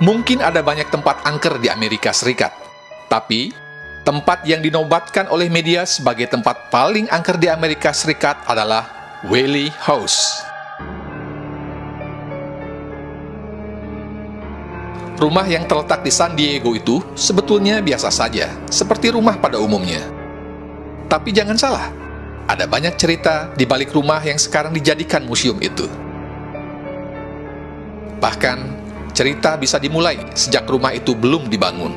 Mungkin ada banyak tempat angker di Amerika Serikat, tapi tempat yang dinobatkan oleh media sebagai tempat paling angker di Amerika Serikat adalah Whaley House. Rumah yang terletak di San Diego itu sebetulnya biasa saja, seperti rumah pada umumnya. Tapi jangan salah, ada banyak cerita di balik rumah yang sekarang dijadikan museum itu. Bahkan, cerita bisa dimulai sejak rumah itu belum dibangun.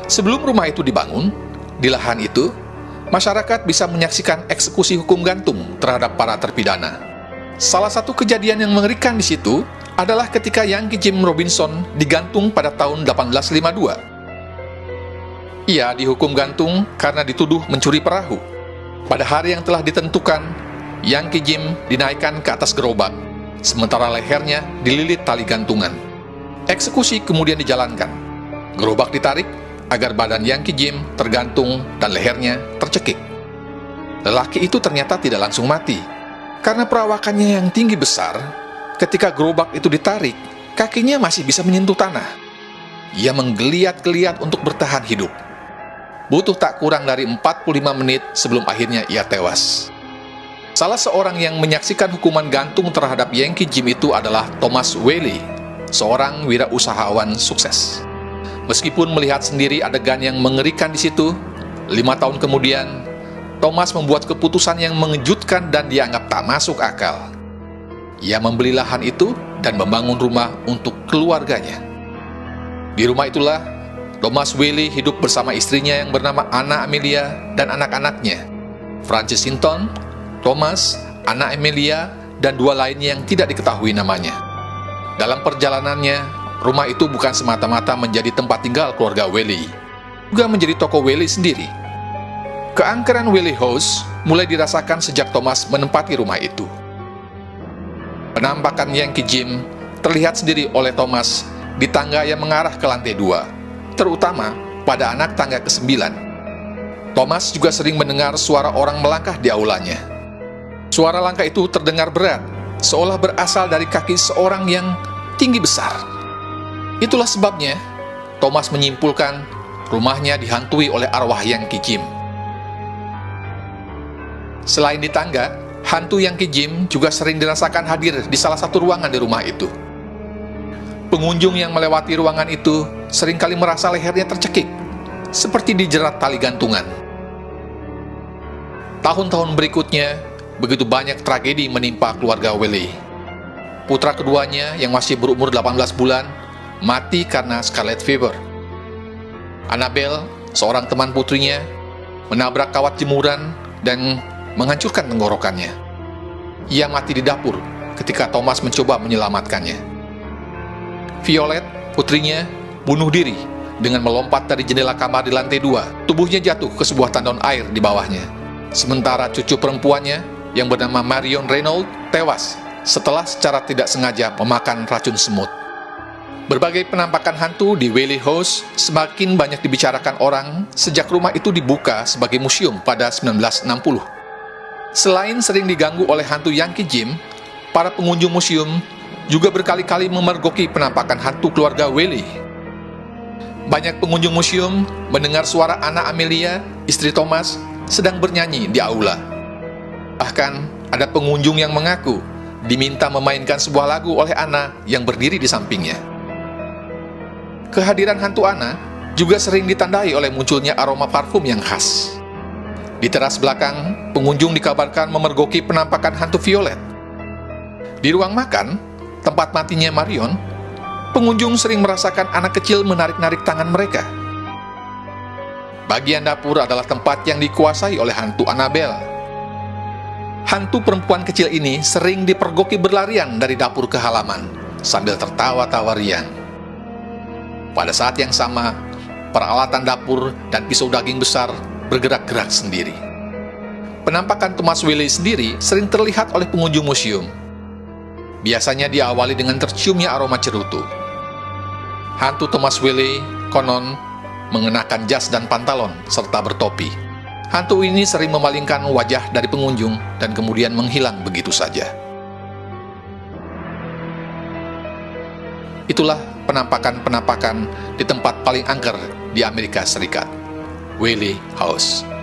Sebelum rumah itu dibangun, di lahan itu, masyarakat bisa menyaksikan eksekusi hukum gantung terhadap para terpidana. Salah satu kejadian yang mengerikan di situ adalah ketika Yankee Jim Robinson digantung pada tahun 1852. Ia dihukum gantung karena dituduh mencuri perahu. Pada hari yang telah ditentukan, Yankee Jim dinaikkan ke atas gerobak, sementara lehernya dililit tali gantungan. Eksekusi kemudian dijalankan. Gerobak ditarik agar badan Yankee Jim tergantung dan lehernya tercekik. Lelaki itu ternyata tidak langsung mati, karena perawakannya yang tinggi besar. Ketika gerobak itu ditarik, kakinya masih bisa menyentuh tanah. Ia menggeliat-geliat untuk bertahan hidup. Butuh tak kurang dari 45 menit sebelum akhirnya ia tewas. Salah seorang yang menyaksikan hukuman gantung terhadap Yankee Jim itu adalah Thomas Whaley, seorang wirausahawan sukses. Meskipun melihat sendiri adegan yang mengerikan di situ, 5 tahun kemudian, Thomas membuat keputusan yang mengejutkan dan dianggap tak masuk akal. Ia membeli lahan itu dan membangun rumah untuk keluarganya. Di rumah itulah, Thomas Whaley hidup bersama istrinya yang bernama Anna Amelia dan anak-anaknya, Francis Hinton, Thomas, Anna Amelia, dan 2 lainnya yang tidak diketahui namanya. Dalam perjalanannya, rumah itu bukan semata-mata menjadi tempat tinggal keluarga Whaley, juga menjadi toko Whaley sendiri. Keangkeran Whaley House mulai dirasakan sejak Thomas menempati rumah itu. Penampakan Yankee Jim terlihat sendiri oleh Thomas di tangga yang mengarah ke lantai 2, terutama pada anak tangga ke-9. Thomas juga sering mendengar suara orang melangkah di aulanya. Suara langkah itu terdengar berat, seolah berasal dari kaki seorang yang tinggi besar. Itulah sebabnya Thomas menyimpulkan rumahnya dihantui oleh arwah Yankee Jim. Selain di tangga, hantu Yankee Jim juga sering dirasakan hadir di salah satu ruangan di rumah itu. Pengunjung yang melewati ruangan itu seringkali merasa lehernya tercekik, seperti dijerat tali gantungan. Tahun-tahun berikutnya, begitu banyak tragedi menimpa keluarga Whaley. Putra keduanya yang masih berumur 18 bulan, mati karena scarlet fever. Annabelle, seorang teman putrinya, menabrak kawat jemuran dan menghancurkan tenggorokannya. Ia mati di dapur ketika Thomas mencoba menyelamatkannya. Violet, putrinya, bunuh diri dengan melompat dari jendela kamar di lantai 2. Tubuhnya jatuh ke sebuah tandon air di bawahnya. Sementara cucu perempuannya yang bernama Marion Reynolds tewas setelah secara tidak sengaja memakan racun semut. Berbagai penampakan hantu di Whaley House semakin banyak dibicarakan orang sejak rumah itu dibuka sebagai museum pada 1960. Selain sering diganggu oleh hantu Yankee Jim, para pengunjung museum juga berkali-kali memergoki penampakan hantu keluarga Whaley. Banyak pengunjung museum mendengar suara Anna Amelia, istri Thomas, sedang bernyanyi di aula. Bahkan, ada pengunjung yang mengaku diminta memainkan sebuah lagu oleh Anna yang berdiri di sampingnya. Kehadiran hantu Anna juga sering ditandai oleh munculnya aroma parfum yang khas. Di teras belakang, pengunjung dikabarkan memergoki penampakan hantu Violet. Di ruang makan, tempat matinya Marion, pengunjung sering merasakan anak kecil menarik-narik tangan mereka. Bagian dapur adalah tempat yang dikuasai oleh hantu Annabelle. Hantu perempuan kecil ini sering dipergoki berlarian dari dapur ke halaman, sambil tertawa-tawa riang. Pada saat yang sama, peralatan dapur dan pisau daging besar bergerak-gerak sendiri. Penampakan Thomas Whaley sendiri sering terlihat oleh pengunjung museum. Biasanya diawali dengan terciumnya aroma cerutu. Hantu Thomas Whaley konon mengenakan jas dan pantalon serta bertopi. Hantu ini sering memalingkan wajah dari pengunjung dan kemudian menghilang begitu saja. Itulah penampakan-penampakan di tempat paling angker di Amerika Serikat, Whaley House.